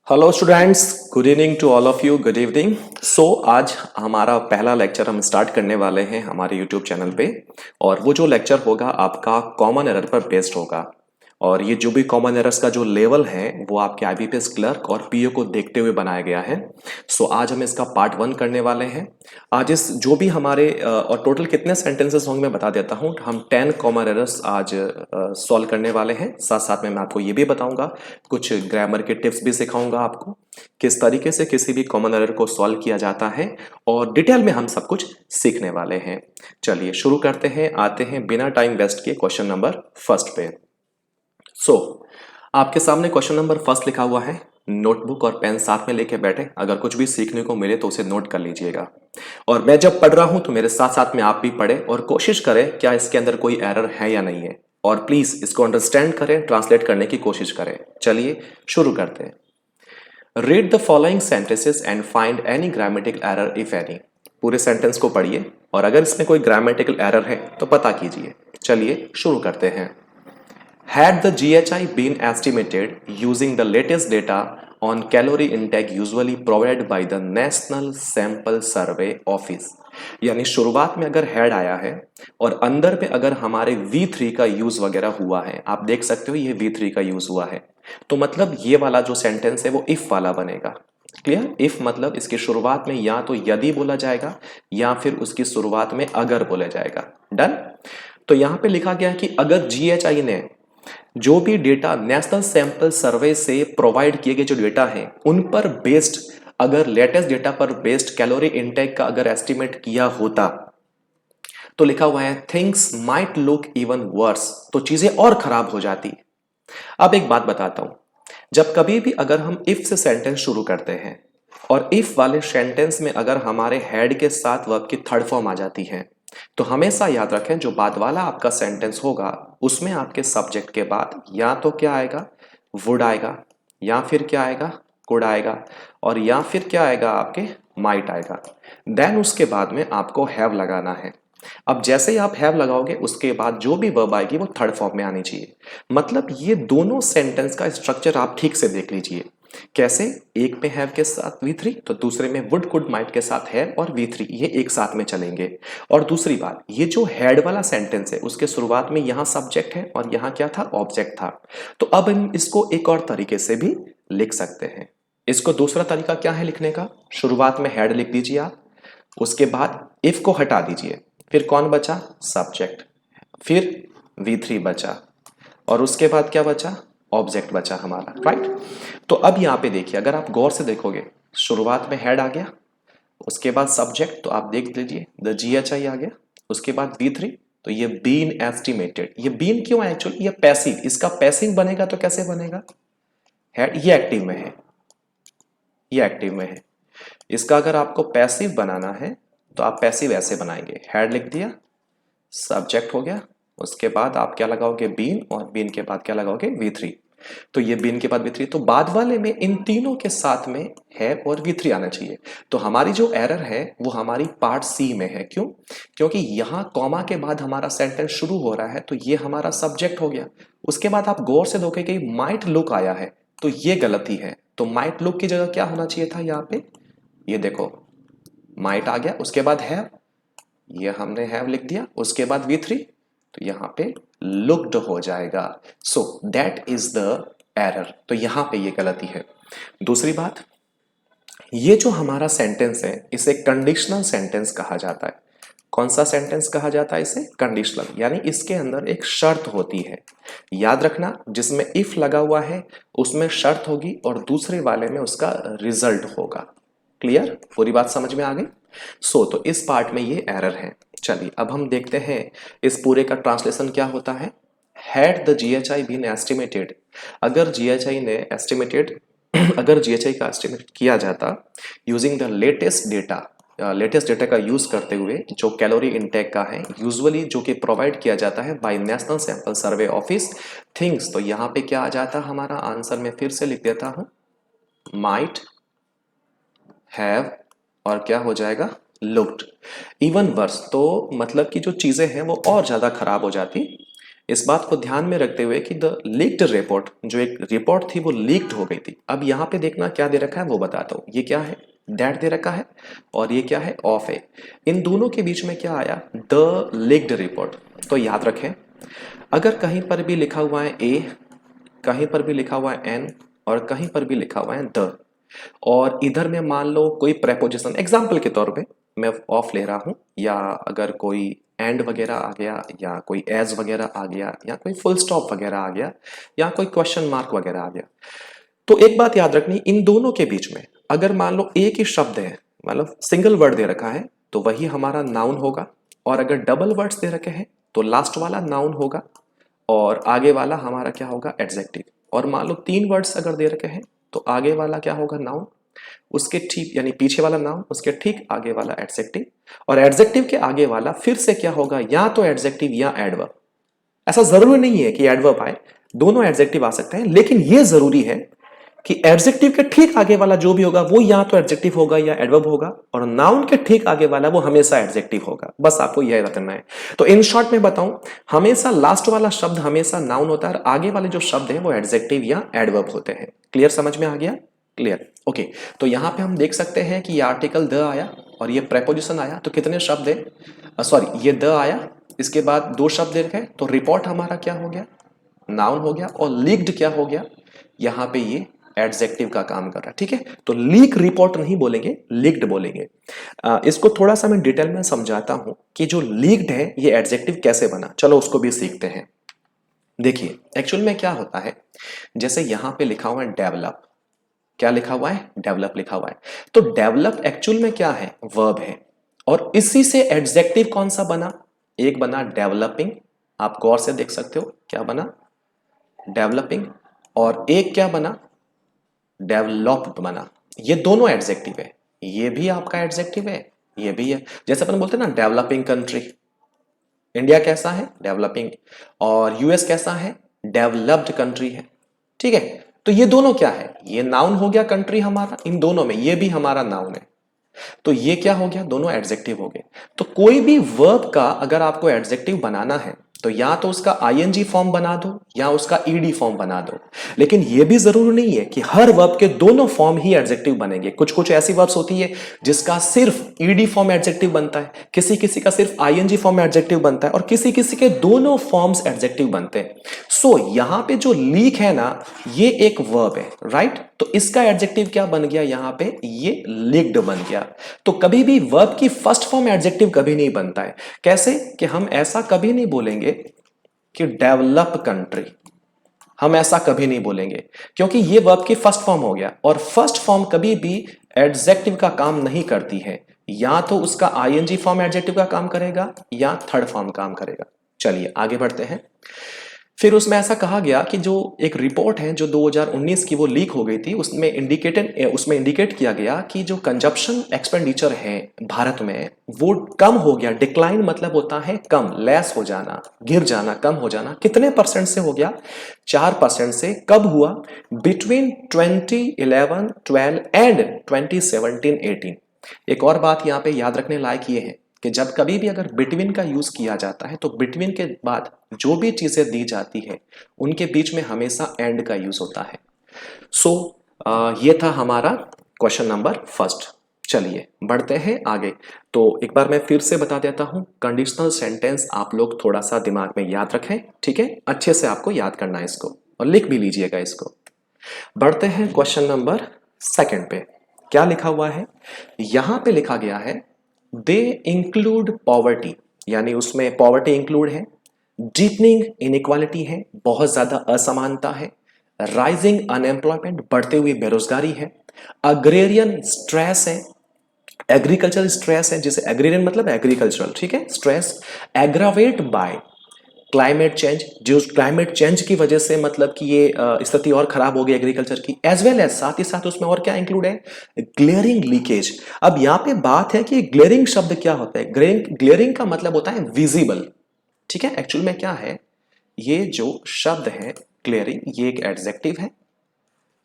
Hello students, good evening to all of you. Good evening. आज हमारा पहला lecture हम स्टार्ट करने वाले हैं हमारे यूट्यूब चैनल पे। और वो जो लेक्चर होगा आपका कॉमन एरर पर बेस्ड होगा। और ये जो भी कॉमन एरर्स का जो लेवल है वो आपके आईबीपीएस क्लर्क और पीओ को देखते हुए बनाया गया है। आज हम इसका पार्ट 1 करने वाले हैं। आज इस जो भी हमारे और टोटल कितने सेंटेंसेस होंगे मैं बता देता हूँ। हम 10 कॉमन एरर्स आज सॉल्व करने वाले हैं। साथ साथ में मैं आपको ये भी बताऊंगा, कुछ ग्रामर के टिप्स भी सिखाऊंगा आपको, किस तरीके से किसी भी कॉमन एरर को सॉल्व किया जाता है। और डिटेल में हम सब कुछ सीखने वाले हैं। चलिए शुरू करते हैं, आते हैं बिना टाइम वेस्ट किए क्वेश्चन नंबर फर्स्ट पे। आपके सामने क्वेश्चन नंबर फर्स्ट लिखा हुआ है। नोटबुक और पेन साथ में लेके बैठे, अगर कुछ भी सीखने को मिले तो उसे नोट कर लीजिएगा। और मैं जब पढ़ रहा हूं तो मेरे साथ साथ में आप भी पढ़ें और कोशिश करें क्या इसके अंदर कोई एरर है या नहीं है। और प्लीज इसको अंडरस्टैंड करें, ट्रांसलेट करने की कोशिश करें। चलिए शुरू करते हैं। Read the following sentences and find any grammatical error if any. पूरे सेंटेंस को पढ़िए और अगर इसमें कोई ग्रामेटिकल एरर है तो पता कीजिए। चलिए शुरू करते हैं। Had the GHI been estimated using the latest data on calorie intake usually provided by the National Sample Survey Office, यानी शुरुआत में अगर हेड आया है और अंदर पे अगर हमारे V3 का यूज वगैरह हुआ है, आप देख सकते हो ये V3 का यूज हुआ है, तो मतलब ये वाला जो सेंटेंस है वो इफ वाला बनेगा। क्लियर? इफ मतलब इसकी शुरुआत में या तो यदि बोला जाएगा या फिर उसकी शुरुआत में अगर बोला जाएगा। डन। तो यहां पे लिखा गया है कि अगर जीएचआई ने जो भी डेटा नेशनल सैंपल सर्वे से प्रोवाइड किए गए जो डेटा हैं उन पर बेस्ड, अगर लेटेस्ट डेटा पर बेस्ड कैलोरी इनटेक का अगर एस्टिमेट किया होता तो लिखा हुआ है things might look even worse, तो चीजें और खराब हो जाती। अब एक बात बताता हूं, जब कभी भी अगर हम इफ से सेंटेंस शुरू करते हैं और इफ वाले सेंटेंस में अगर हमारे हेड के साथ वर्ब की थर्ड फॉर्म आ जाती है तो हमेशा याद रखें जो बाद वाला आपका सेंटेंस होगा उसमें आपके सब्जेक्ट के बाद या तो क्या आएगा, वुड आएगा, या फिर क्या आएगा, कुड आएगा, और या फिर क्या आएगा आपके माइट आएगा। देन उसके बाद में आपको हैव लगाना है। अब जैसे ही आप हैव लगाओगे उसके बाद जो भी वर्ब आएगी वो थर्ड फॉर्म में आनी चाहिए। मतलब ये दोनों सेंटेंस का स्ट्रक्चर आप ठीक से देख लीजिए। कैसे? एक में हैव के साथ V3 तो दूसरे में वुड कुड माइट के साथ हैव और V3, ये एक साथ में चलेंगे। और दूसरी बात, ये जो हेड वाला सेंटेंस है उसके शुरुआत में यहां सब्जेक्ट है और यहां क्या था, ऑब्जेक्ट था। तो अब हम इसको एक और तरीके से भी लिख सकते हैं। इसको दूसरा तरीका क्या है लिखने का, शुरुआत में हेड लिख दीजिए आप, उसके बाद इफ को हटा दीजिए, फिर कौन बचा, सब्जेक्ट, फिर V3 बचा, और उसके बाद क्या बचा, ऑब्जेक्ट बचा हमारा। राइट? तो अब यहां पे देखिए, अगर आप गौर से देखोगे शुरुआत में हेड आ गया, उसके बाद सब्जेक्ट, तो आप देख लीजिए द जीएचआई आ गया, उसके बाद V3, तो ये बीन एस्टिमेटेड। ये बीन क्यों है एक्चुअली, ये पैसिव, इसका पैसिव बनेगा तो कैसे बनेगा, हेड ये एक्टिव में है, ये एक्टिव में है। इसका अगर आपको पैसिव बनाना है तो आप पैसिव ऐसे बनाएंगे, हेड लिख दिया, सब्जेक्ट हो गया, उसके बाद आप क्या लगाओगे, बीन, और बीन के बाद क्या लगाओगे, V3। तो ये बीन के बाद V3, तो बाद वाले में इन तीनों के साथ में है और V3 आना चाहिए। तो हमारी जो एरर है वो हमारी पार्ट सी में है। क्यों? क्योंकि यहां कॉमा के बाद हमारा सेंटेंस शुरू हो रहा है, तो ये हमारा सब्जेक्ट हो गया। उसके बाद आप गौर से देखोगे कि माइट लुक आया है, तो ये गलती है। तो माइट लुक की जगह क्या होना चाहिए था यहाँ पे, ये देखो माइट आ गया, उसके बाद हैव, ये हमने हैव लिख दिया, उसके बाद V3, तो यहां पे लुक्ड हो जाएगा। So that is the error, तो यहां पे ये गलती है। दूसरी बात, ये जो हमारा सेंटेंस है इसे कंडीशनल सेंटेंस कहा जाता है। कौन सा सेंटेंस कहा जाता है इसे, कंडीशनल, यानी इसके अंदर एक शर्त होती है। याद रखना, जिसमें इफ लगा हुआ है उसमें शर्त होगी और दूसरे वाले में उसका रिजल्ट होगा। क्लियर? पूरी बात समझ में आ गई? तो इस पार्ट में ये एरर है। चलिए अब हम देखते हैं इस पूरे का ट्रांसलेशन क्या होता है। Had the GHI been estimated, अगर जीएचआई ने एस्टिमेटेड अगर जीएचआई का एस्टिमेट किया जाता यूजिंग द लेटेस्ट डेटा का यूज करते हुए जो कैलोरी इनटेक का है यूजुअली जो कि प्रोवाइड किया जाता है by National Sample Survey Office things, तो यहां पे क्या आ जाता हमारा आंसर, में फिर से लिख देता हूं, माइट हैव, और क्या हो जाएगा, लुक्ड इवन वर्स। तो मतलब कि जो चीजें हैं वो और ज्यादा खराब हो जाती इस बात को ध्यान में रखते हुए कि द लीक्ड रिपोर्ट, जो एक रिपोर्ट थी वो लीक्ड हो गई थी। अब यहाँ पे देखना क्या दे रखा है वो बताता हूँ। ये क्या है, दैट दे रखा है, और ये क्या है, ऑफ है। इन दोनों के बीच में क्या आया, द लीक्ड रिपोर्ट। तो याद रखें, अगर कहीं पर भी लिखा हुआ है ए, कहीं पर भी लिखा हुआ है एन, और कहीं पर भी लिखा हुआ है द, और इधर में मान लो कोई प्रेपोजिशन, एग्जाम्पल के तौर पे मैं ऑफ ले रहा हूं, या अगर कोई एंड वगैरह आ गया, या कोई एज वगैरह आ गया, या कोई फुल स्टॉप वगैरह आ गया, या कोई क्वेश्चन मार्क वगैरह आ गया, तो एक बात याद रखनी, इन दोनों के बीच में अगर मान लो एक ही शब्द है, मतलब सिंगल वर्ड दे रखा है, तो वही हमारा नाउन होगा। और अगर डबल वर्ड्स दे रखे हैं तो लास्ट वाला नाउन होगा और आगे वाला हमारा क्या होगा, एडजेक्टिव। और मान लो 3 वर्ड्स अगर दे रखे हैं तो आगे वाला क्या होगा, नाउन, उसके ठीक यानी पीछे वाला नाउन, उसके ठीक आगे वाला एडजेक्टिव, और एडजेक्टिव के आगे वाला फिर से क्या होगा, या तो एडजेक्टिव या एडवर्ब। ऐसा जरूरी नहीं है कि एडवर्ब आए, दोनों एडजेक्टिव आ सकते हैं, लेकिन यह जरूरी है कि एडजेक्टिव के ठीक आगे वाला जो भी होगा वो या तो एडजेक्टिव होगा या एडवर्ब होगा, और नाउन के ठीक आगे वाला वो हमेशा एडजेक्टिव होगा। बस आपको यह याद रखना है। तो इन शॉर्ट में बताऊं, हमेशा लास्ट वाला शब्द हमेशा नाउन होता है, और आगे वाले जो शब्द हैं वो एडजेक्टिव या एडवर्ब होते हैं। क्लियर, समझ में आ गया, क्लियर, ओके। तो यहां पे हम देख सकते हैं कि ये आर्टिकल द आया और ये प्रेपोजिशन आया, तो कितने शब्द है, सॉरी ये द आया, इसके बाद 2 शब्द दे गए, तो रिपोर्ट हमारा क्या हो गया, नाउन हो गया, और लीक्ड क्या हो गया, यहां पे ये एडजेक्टिव का काम कर रहा है। ठीक है, तो लीक रिपोर्ट नहीं बोलेंगे, लीक्ड बोलेंगे। इसको थोड़ा सा मैं डिटेल में समझाता हूं कि जो लीक्ड है ये एडजेक्टिव कैसे बना, चलो उसको भी सीखते हैं। देखिए एक्चुअल में क्या होता है, जैसे यहां पे लिखा हुआ है डेवलप, क्या लिखा हुआ है, डेवलप लिखा हुआ है। तो डेवलप एक्चुअल में क्या है, वर्ब है, और इसी से एडजेक्टिव कौन सा बना, एक बना डेवलपिंग, आप गौर से देख सकते हो क्या बना, डेवलपिंग, और एक क्या बना, डेवलप्ड बना। ये दोनों एडजेक्टिव है, ये भी आपका एडजेक्टिव है, ये भी है। जैसे अपन बोलते हैं ना डेवलपिंग कंट्री, इंडिया कैसा है, डेवलपिंग, और यूएस कैसा है, डेवलप्ड कंट्री है। ठीक है, तो ये दोनों क्या है, ये नाउन हो गया कंट्री हमारा, इन दोनों में ये भी हमारा नाउन है, तो ये क्या हो गया, दोनों एडजेक्टिव हो गए। तो कोई भी वर्ब का अगर आपको एडजेक्टिव बनाना है तो या तो उसका आईएनजी फॉर्म बना दो या उसका ईडी फॉर्म बना दो, लेकिन यह भी जरूरी नहीं है कि हर वर्ब के दोनों फॉर्म ही एडजेक्टिव बनेंगे। कुछ कुछ ऐसी वर्ब्स होती है जिसका सिर्फ ईडी फॉर्म एडजेक्टिव बनता है, किसी किसी का सिर्फ आईएनजी फॉर्म एडजेक्टिव बनता है, और किसी किसी के दोनों फॉर्म्स एडजेक्टिव बनते हैं। सो यहां पे जो लीक है ना, ये एक वर्ब है, राइट, तो इसका एडजेक्टिव क्या बन गया, यहां पे ये लीक्ड बन गया। तो कभी भी वर्ब की फर्स्ट फॉर्म एडजेक्टिव कभी नहीं बनता है। कैसे कि हम ऐसा कभी नहीं बोलेंगे कि डेवलप कंट्री, हम ऐसा कभी नहीं बोलेंगे, क्योंकि ये वर्ब की फर्स्ट फॉर्म हो गया, और फर्स्ट फॉर्म कभी भी एडजेक्टिव का काम नहीं करती है, या तो उसका आईएनजी फॉर्म एडजेक्टिव का काम करेगा या थर्ड फॉर्म काम करेगा। चलिए आगे बढ़ते हैं। फिर उसमें ऐसा कहा गया कि जो एक रिपोर्ट है जो 2019 की वो लीक हो गई थी, उसमें इंडिकेट किया गया कि जो कंजप्शन एक्सपेंडिचर है भारत में वो कम हो गया। डिक्लाइन मतलब होता है कम, लेस हो जाना, गिर जाना, कम हो जाना। कितने परसेंट से हो गया, 4% से। कब हुआ, बिटवीन 2011, 12 एंड 2017-18। एक और बात यहाँ पे याद रखने लायक ये है कि जब कभी भी अगर बिटवीन का यूज किया जाता है तो बिटवीन के बाद जो भी चीजें दी जाती है उनके बीच में हमेशा एंड का यूज होता है। सो ये था हमारा क्वेश्चन नंबर फर्स्ट। चलिए बढ़ते हैं आगे। तो एक बार मैं फिर से बता देता हूं, कंडीशनल सेंटेंस आप लोग थोड़ा सा दिमाग में याद रखें, ठीक है, अच्छे से आपको याद करना है इसको, और लिख भी लीजिएगा इसको। बढ़ते हैं क्वेश्चन नंबर सेकंड पे। क्या लिखा हुआ है, यहां पे लिखा गया है दे इंक्लूड पॉवर्टी, यानी उसमें पॉवर्टी इंक्लूड है, डीपनिंग इनइक्वालिटी है, बहुत ज्यादा असमानता है, राइजिंग अनएम्प्लॉयमेंट बढ़ते हुए बेरोजगारी है, अग्रेरियन स्ट्रेस है, एग्रीकल्चरल स्ट्रेस है, जिसे एग्रेरियन मतलब एग्रीकल्चरल, ठीक है, stress, aggravate bye climate change, जो क्लाइमेट चेंज की वजह से मतलब कि ये स्थिति और खराब हो गई एग्रीकल्चर की, एज वेल एज साथ ही साथ उसमें और क्या इंक्लूड है, ग्लेयरिंग लीकेज। अब यहां पे बात है कि ग्लेयरिंग शब्द क्या होता है, ग्लेयरिंग का मतलब होता है विजिबल, ठीक है। एक्चुअल में क्या है, ये जो शब्द है ग्लेयरिंग, ये एक एडजेक्टिव है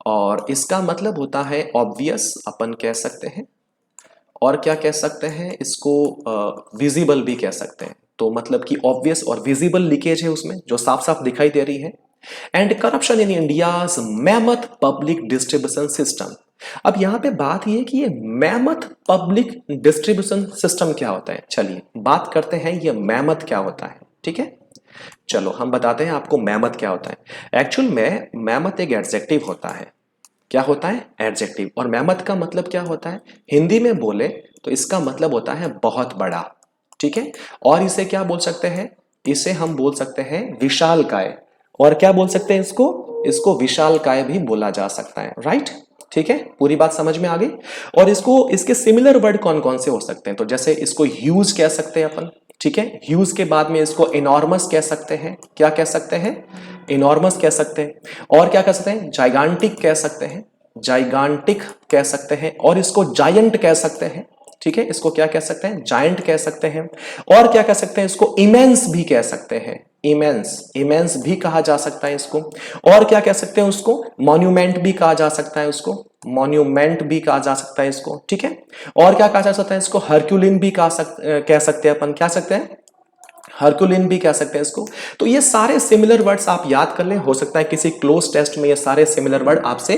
और इसका मतलब होता है ऑब्वियस, अपन कह सकते हैं, और क्या कह सकते हैं इसको, विजिबल भी कह सकते हैं, तो मतलब कि ऑब्वियस और विजिबल लीकेज है उसमें, जो साफ साफ दिखाई दे रही है। And corruption in India's mammoth public distribution system. अब यहां पे बात ये कि ये मैमथ पब्लिक डिस्ट्रीब्यूशन सिस्टम क्या होता है, चलिए बात करते हैं ये मैमथ क्या होता है। ठीक है, चलो हम बताते हैं आपको मैमथ क्या होता है। एक्चुअल में मैमथ एक एडजेक्टिव होता है। क्या होता है? एडजेक्टिव। और मैमथ का मतलब क्या होता है? हिंदी में बोले तो इसका मतलब होता है बहुत बड़ा। ठीक है, और इसे क्या बोल सकते हैं? इसे हम बोल सकते हैं विशालकाय। और क्या बोल सकते हैं इसको? इसको विशालकाय भी बोला जा सकता है। राइट, ठीक है, पूरी बात समझ में आ गई। और इसको, इसके सिमिलर वर्ड कौन कौन से हो सकते हैं? तो जैसे इसको ह्यूज कह सकते हैं अपन। ठीक है, ह्यूज के बाद में इसको इनॉर्मस कह सकते हैं। क्या कह सकते हैं? इनॉर्मस कह सकते हैं। और क्या कह सकते हैं? जाइगांटिक कह सकते हैं। जाइगांटिक कह सकते हैं। और इसको जायंट कह सकते हैं। ठीक है, इसको क्या कह सकते हैं? जायंट कह सकते हैं। और क्या कह सकते हैं? इसको इमेंस भी कह सकते हैं। इमेंस, इमेंस भी कहा जा सकता है इसको। और क्या कह सकते हैं उसको? मॉन्यूमेंट भी कहा जा सकता है उसको। मॉन्यूमेंट भी कहा जा सकता है इसको। ठीक है, और क्या कहा जा सकता है इसको? हरक्यूलिन भी कह सकते हैं अपन। क्या सकते हैं? हरकुलिन भी कह सकते हैं इसको। तो ये सारे सिमिलर वर्ड्स आप याद कर लें, हो सकता है किसी क्लोज टेस्ट में ये सारे सिमिलर वर्ड आपसे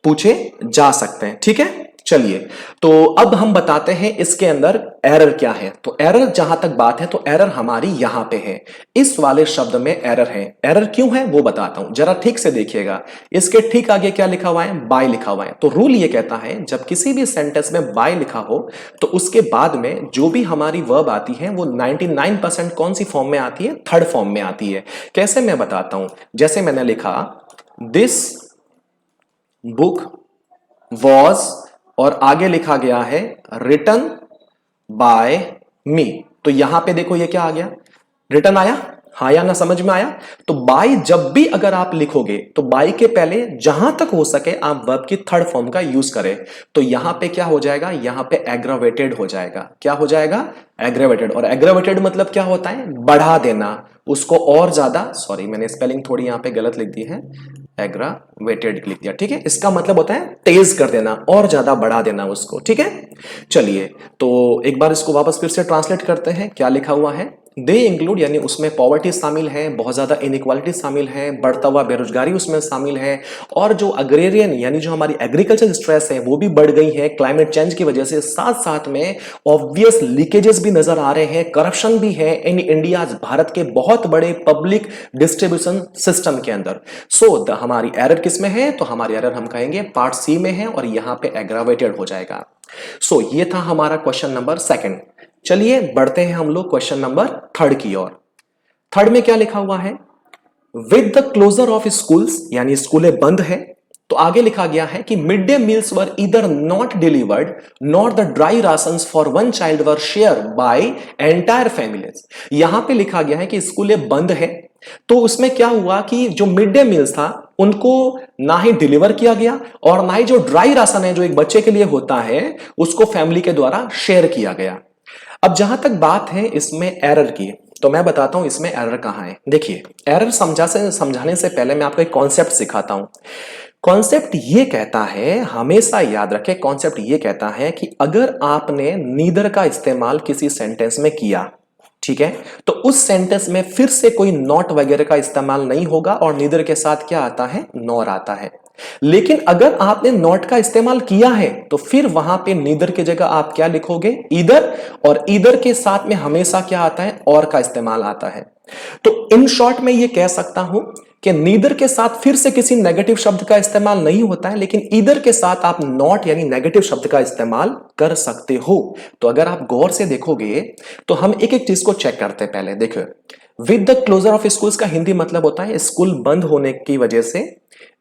पूछे जा सकते हैं। ठीक है, चलिए तो अब हम बताते हैं इसके अंदर एरर क्या है। तो एरर जहां तक बात है तो एरर हमारी यहां पे है, इस वाले शब्द में एरर है। एरर क्यों है वो बताता हूं, जरा ठीक से देखिएगा। इसके ठीक आगे क्या लिखा हुआ है? बाय लिखा हुआ है। तो रूल ये कहता है जब किसी भी सेंटेंस में बाय लिखा हो तो उसके बाद में जो भी हमारी वर्ब आती है वो 99% कौन सी फॉर्म में आती है? थर्ड फॉर्म में आती है। कैसे, मैं बताता हूं। जैसे मैंने लिखा दिस बुक वॉज, और आगे लिखा गया है रिटन बाय मी। तो यहां पे देखो ये क्या आ गया? रिटन आया। हाँ या ना, समझ में आया? तो बाय जब भी अगर आप लिखोगे तो बाय के पहले जहां तक हो सके आप वर्ब की थर्ड फॉर्म का यूज करें। तो यहां पे क्या हो जाएगा? यहां पे एग्रावेटेड हो जाएगा। क्या हो जाएगा? एग्रावेटेड। और एग्रावेटेड मतलब क्या होता है? बढ़ा देना उसको और ज्यादा। सॉरी, मैंने स्पेलिंग थोड़ी यहां पे गलत लिख दी है, एग्रावेटेड लिख दिया। ठीक है, इसका मतलब होता है तेज कर देना और ज्यादा बढ़ा देना उसको। ठीक है, चलिए तो एक बार इसको वापस फिर से ट्रांसलेट करते हैं। क्या लिखा हुआ है? दे इंक्लूड, यानी उसमें पॉवर्टी शामिल है, बहुत ज्यादा इनइक्वालिटी शामिल है, बढ़ता हुआ बेरोजगारी उसमें शामिल है, और जो अग्रेरियन यानी जो हमारी एग्रीकल्चर स्ट्रेस है वो भी बढ़ गई है क्लाइमेट चेंज की वजह से। साथ साथ में ऑब्वियस लीकेजेस भी नजर आ रहे हैं, करप्शन भी है इन इंडिया, भारत के बहुत बड़े पब्लिक डिस्ट्रीब्यूशन सिस्टम के अंदर। सो हमारी एरर किस में है? तो हमारी एरर हम कहेंगे पार्ट सी में है, और यहां पे एग्रावेटेड हो जाएगा। सो ये था हमारा क्वेश्चन नंबर सेकंड। चलिए बढ़ते हैं हम लोग क्वेश्चन नंबर थर्ड की ओर। थर्ड में क्या लिखा हुआ है? With the closure of schools, यानी स्कूलें बंद है, तो आगे लिखा गया है कि mid day meals were either not delivered not the dry rations for one child were share by entire families. यहां पे लिखा गया है कि स्कूलें बंद है, तो उसमें क्या हुआ कि जो मिड डे मील्स था उनको ना ही डिलीवर किया गया, और ना ही जो ड्राई राशन है जो एक बच्चे के लिए होता है उसको फैमिली के द्वारा शेयर किया गया। अब जहां तक बात है इसमें एरर की, तो मैं बताता हूं इसमें एरर कहां है। देखिए, एरर समझाने से पहले मैं आपको एक कॉन्सेप्ट सिखाता हूं। कॉन्सेप्ट ये कहता है, हमेशा याद रखें, कॉन्सेप्ट ये कहता है कि अगर आपने नीदर का इस्तेमाल किसी सेंटेंस में किया, ठीक है, तो उस सेंटेंस में फिर से कोई नॉट वगैरह का इस्तेमाल नहीं होगा, और नीदर के साथ क्या आता है? नॉर आता है। लेकिन अगर आपने नॉट का इस्तेमाल किया है तो फिर वहां पे नीदर की जगह आप क्या लिखोगे? ईदर, और ईदर के साथ में हमेशा क्या आता है? और का इस्तेमाल आता है। तो इन शॉर्ट में ये कह सकता हूं कि नीदर के साथ फिर से किसी नेगेटिव शब्द का इस्तेमाल नहीं होता है, लेकिन ईदर के साथ आप नॉट यानी नेगेटिव शब्द का इस्तेमाल कर सकते हो। तो अगर आप गौर से देखोगे तो हम एक एक चीज को चेक करते हैं। पहले देखो, with the closure of schools का हिंदी मतलब होता है स्कूल बंद होने की वजह से।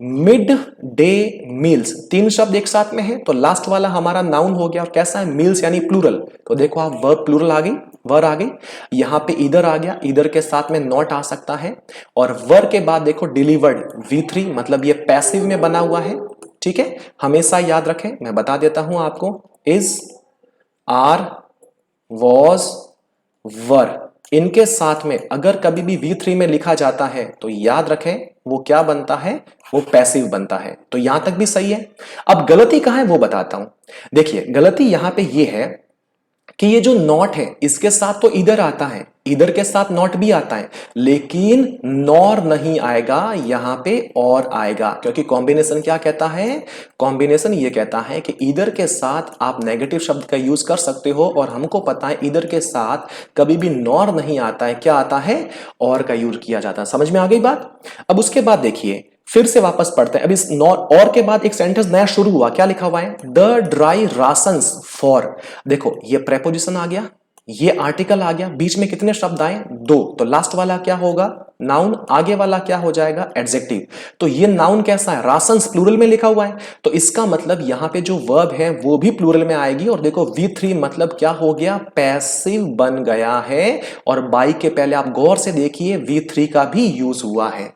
मिड डे मील्स, तीन शब्द एक साथ में है, तो लास्ट वाला हमारा नाउन हो गया, और कैसा है? मील्स यानी प्लूरल। तो देखो आप, वर्ब प्लूरल आ गई, वर आ गई, यहां पे इधर आ गया, इधर के साथ में नॉट आ सकता है, और वर के बाद देखो डिलीवर्ड V3, मतलब ये पैसिव में बना हुआ है। ठीक है, हमेशा याद रखें, मैं बता देता हूं आपको, इज, आर, वॉज, वर, इनके साथ में अगर कभी भी V3 में लिखा जाता है तो याद रखें वो क्या बनता है? वो पैसिव बनता है। तो यहां तक भी सही है। अब गलती कहां है वो बताता हूं। देखिए, गलती यहां पे ये है कि ये जो नॉट है इसके साथ तो इधर आता है, इधर के साथ नॉट भी आता है, लेकिन नॉर नहीं आएगा, यहां पे और आएगा, क्योंकि कॉम्बिनेशन क्या कहता है, कॉम्बिनेशन ये कहता है कि इधर के साथ आप नेगेटिव शब्द का यूज कर सकते हो, और हमको पता है इधर के साथ कभी भी नॉर नहीं आता है, क्या आता है, और का यूज किया जाता है। समझ में आ गई बात। अब उसके बाद देखिए, फिर से वापस पढ़ते हैं। अब इस नॉर और के बाद एक सेंटेंस नया शुरू हुआ, क्या लिखा हुआ है, द ड्राई राशंस फॉर। देखो ये प्रेपोजिशन आ गया, ये आर्टिकल आ गया, बीच में कितने शब्द आए, दो, तो लास्ट वाला क्या होगा, नाउन, आगे वाला क्या हो जाएगा, एडजेक्टिव। तो ये नाउन कैसा है, राशंस प्लूरल में लिखा हुआ है, तो इसका मतलब यहां पे जो वर्ब है वो भी प्लूरल में आएगी। और देखो V3 मतलब क्या हो गया, पैसिव बन गया है, और बाई के पहले आप गौर से देखिए V3 का भी यूज हुआ है।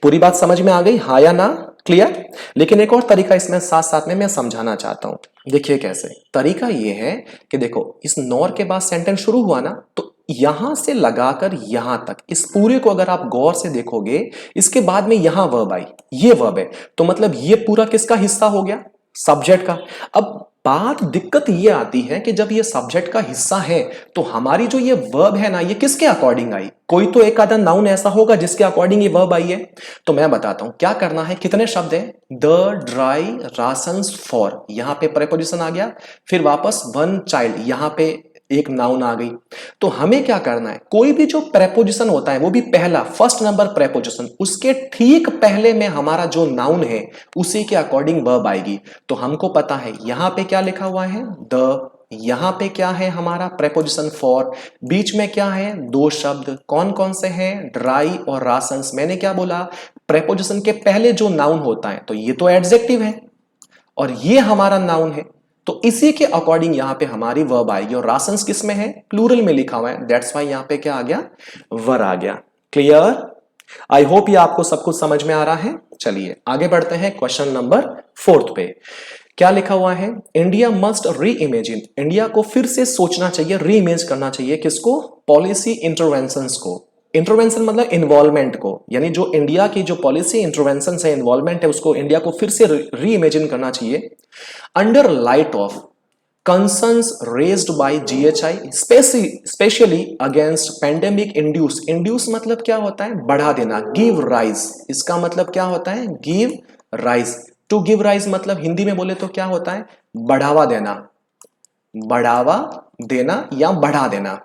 पूरी बात समझ में आ गई, हाँ या ना, क्लियर। लेकिन एक और तरीका इसमें साथ साथ में मैं समझाना चाहता हूं। देखिए कैसे, तरीका यह है कि देखो इस नॉर के बाद सेंटेंस शुरू हुआ ना, तो यहां से लगाकर यहां तक इस पूरे को अगर आप गौर से देखोगे, इसके बाद में यहां वर्ब आई, ये वर्ब है, तो मतलब ये पूरा किसका हिस्सा हो गया, सब्जेक्ट का। अब बात दिक्कत ये आती है कि जब ये सब्जेक्ट का हिस्सा है, तो हमारी जो ये वर्ब है ना, ये किसके अकॉर्डिंग आई, कोई तो एक आधा नाउन ऐसा होगा जिसके अकॉर्डिंग ये वर्ब आई है। तो मैं बताता हूं क्या करना है, कितने शब्द है, द ड्राई राशंस फॉर, यहां पे प्रेपोजिशन आ गया, फिर वापस वन चाइल्ड, यहां पे एक नाउन आ गई। तो हमें क्या करना है, कोई भी जो प्रेपोजिशन होता है, वो भी पहला फर्स्ट नंबर प्रेपोजिशन, उसके ठीक पहले में हमारा जो नाउन है उसी के अकॉर्डिंग वर्ब आएगी। तो हमको पता है यहां पे क्या लिखा हुआ है, द, यहां पे क्या है हमारा प्रेपोजिशन फॉर, बीच में क्या है, दो शब्द, कौन कौन से हैं, ड्राई और राशंस। मैंने क्या बोला, प्रेपोजिशन के पहले जो नाउन होता है, तो ये तो एडजेक्टिव है और ये हमारा नाउन है, तो इसी के अकॉर्डिंग यहां पे हमारी वर्ब आएगी। और राशंस किस में है, प्लूरल में लिखा हुआ है, दैट्स व्हाई यहां पे क्या आ गया, वर आ गया। क्लियर, आई होप ये आपको सब कुछ समझ में आ रहा है। चलिए आगे बढ़ते हैं क्वेश्चन नंबर 4 पे। क्या लिखा हुआ है, इंडिया मस्ट री इमेजिन, इंडिया को फिर से सोचना चाहिए, री इमेज करना चाहिए, किसको, पॉलिसी इंटरवेंशंस को। इंटरवेंशन मतलब इन्वॉल्वमेंट को, यानी जो इंडिया की जो पॉलिसी इंटरवेंशन है, इन्वॉल्वमेंट है, उसको इंडिया को फिर से री इमेजिन करना चाहिए, under light of concerns raised by GHI specially against pandemic induce. Induce मतलब क्या होता है, बढ़ा देना, गिव राइज, इसका मतलब क्या होता है, give rise. To give rise मतलब हिंदी में बोले तो क्या होता है, बढ़ावा देना, बढ़ावा देना या बढ़ा देना।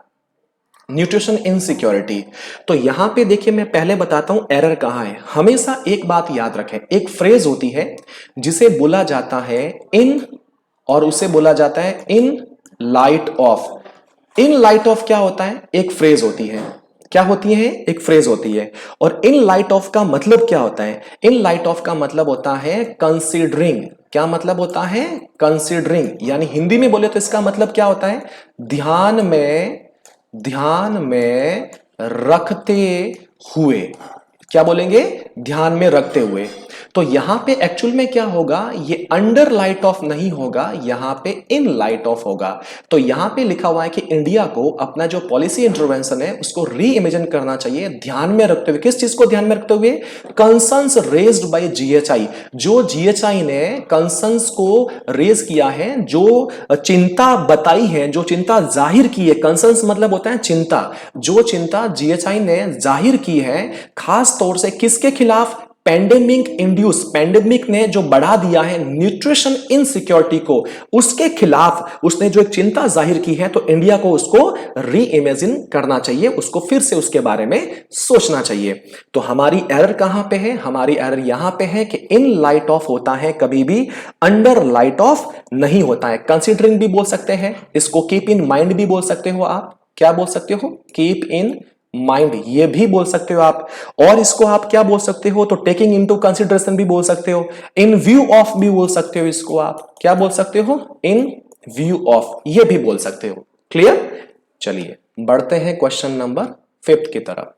न्यूट्रिशन इनसिक्योरिटी, तो यहां पे देखिए मैं पहले बताता हूं एरर कहां है। हमेशा एक बात याद रखें, एक फ्रेज होती है जिसे बोला जाता है इन, और उसे बोला जाता है in light of. In light of क्या होता है, एक फ्रेज होती है, क्या होती है, एक फ्रेज होती है। और इन लाइट ऑफ का मतलब क्या होता है, इन लाइट ऑफ का मतलब होता है कंसीडरिंग। क्या मतलब होता है, कंसीडरिंग, यानी हिंदी में बोले तो इसका मतलब क्या होता है, ध्यान में रखते हुए। क्या बोलेंगे, ध्यान में रखते हुए। तो यहां पे एक्चुअल में क्या होगा, ये अंडर लाइट ऑफ नहीं होगा, यहां पे इन लाइट ऑफ होगा। तो यहां पे लिखा हुआ है कि इंडिया को अपना जो पॉलिसी इंटरवेंशन है उसको री इमेजिन करना चाहिए, ध्यान में रखते हुए। किस चीज को ध्यान में रखते हुए, कंसर्न्स रेज्ड बाय जीएचआई, जो जीएचआई ने कंसर्न्स को रेज किया है, जो चिंता बताई है, जो चिंता जाहिर की है, कंसर्न्स मतलब होता है चिंता, जो चिंता जीएचआई ने जाहिर की है, खास तौर से किसके खिलाफ, पेंडेमिक इंड्यूस, पेंडेमिक ने जो बढ़ा दिया है न्यूट्रिशन इनसिक्योरिटी को, उसके खिलाफ उसने जो एक चिंता जाहिर की है, तो इंडिया को उसको री इमेजिन करना चाहिए, उसको फिर से उसके बारे में सोचना चाहिए। तो हमारी एरर कहां पे है, हमारी एरर यहां पे है कि इन लाइट ऑफ होता है, कभी भी अंडर लाइट ऑफ नहीं होता है। कंसीडरिंग भी बोल सकते हैं इसको, कीप इन माइंड भी बोल सकते हो आप, क्या बोल सकते हो, कीप इन माइंड, ये भी बोल सकते हो आप। और इसको आप क्या बोल सकते हो, तो टेकिंग इनटू कंसीडरेशन भी बोल सकते हो, इन व्यू ऑफ भी बोल सकते हो, इसको आप क्या बोल सकते हो, इन व्यू ऑफ, ये भी बोल सकते हो। क्लियर, चलिए बढ़ते हैं क्वेश्चन नंबर 5 की तरफ।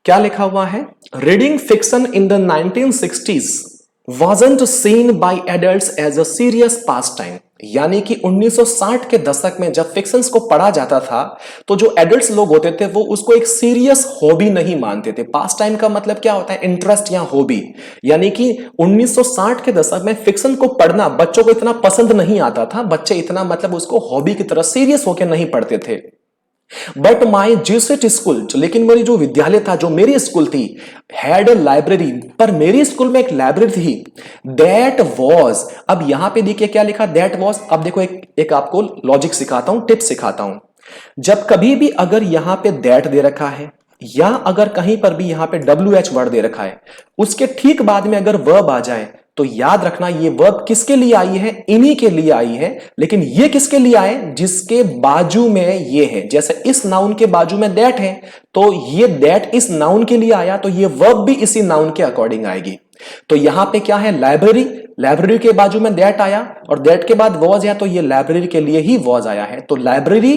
क्या लिखा हुआ है, reading fiction in the 1960s wasn't seen by adults as a serious pastime, यानी कि 1960 के दशक में जब फिक्शंस को पढ़ा जाता था, तो जो एडल्ट्स लोग होते थे वो उसको एक सीरियस हॉबी नहीं मानते थे। पास टाइम का मतलब क्या होता है, इंटरेस्ट या हॉबी, यानी कि 1960 के दशक में फिक्शन को पढ़ना बच्चों को इतना पसंद नहीं आता था, बच्चे इतना मतलब उसको हॉबी की तरह सीरियस होकर नहीं पढ़ते थे। बट माई जीसेट स्कूल, लेकिन मेरी जो विद्यालय था, जो मेरी स्कूल थी, हैड ए लाइब्रेरी, पर मेरी स्कूल में एक लाइब्रेरी थी, दैट वॉज, अब यहां पे देखिए क्या लिखा, दैट वॉज। अब देखो एक आपको लॉजिक सिखाता हूं, टिप्स सिखाता हूं। जब कभी भी अगर यहां पे दैट दे रखा है, या अगर कहीं पर भी यहां पे WH वर्ड दे रखा है, उसके ठीक बाद में अगर वर्ब आ जाए, तो याद रखना ये वर्ब किसके लिए आई है, इन्हीं के लिए आई है। लेकिन ये किसके लिए आए, जिसके बाजू में ये है। जैसे इस नाउन के बाजू में दैट है, तो ये दैट इस नाउन के लिए आया, तो ये वर्ब भी इसी नाउन के अकॉर्डिंग आएगी। तो यहां पे क्या है, लाइब्रेरी, लाइब्रेरी के बाजू में दैट आया, और दैट के बाद वॉज आया, तो ये लाइब्रेरी के लिए ही वॉज आया है। तो लाइब्रेरी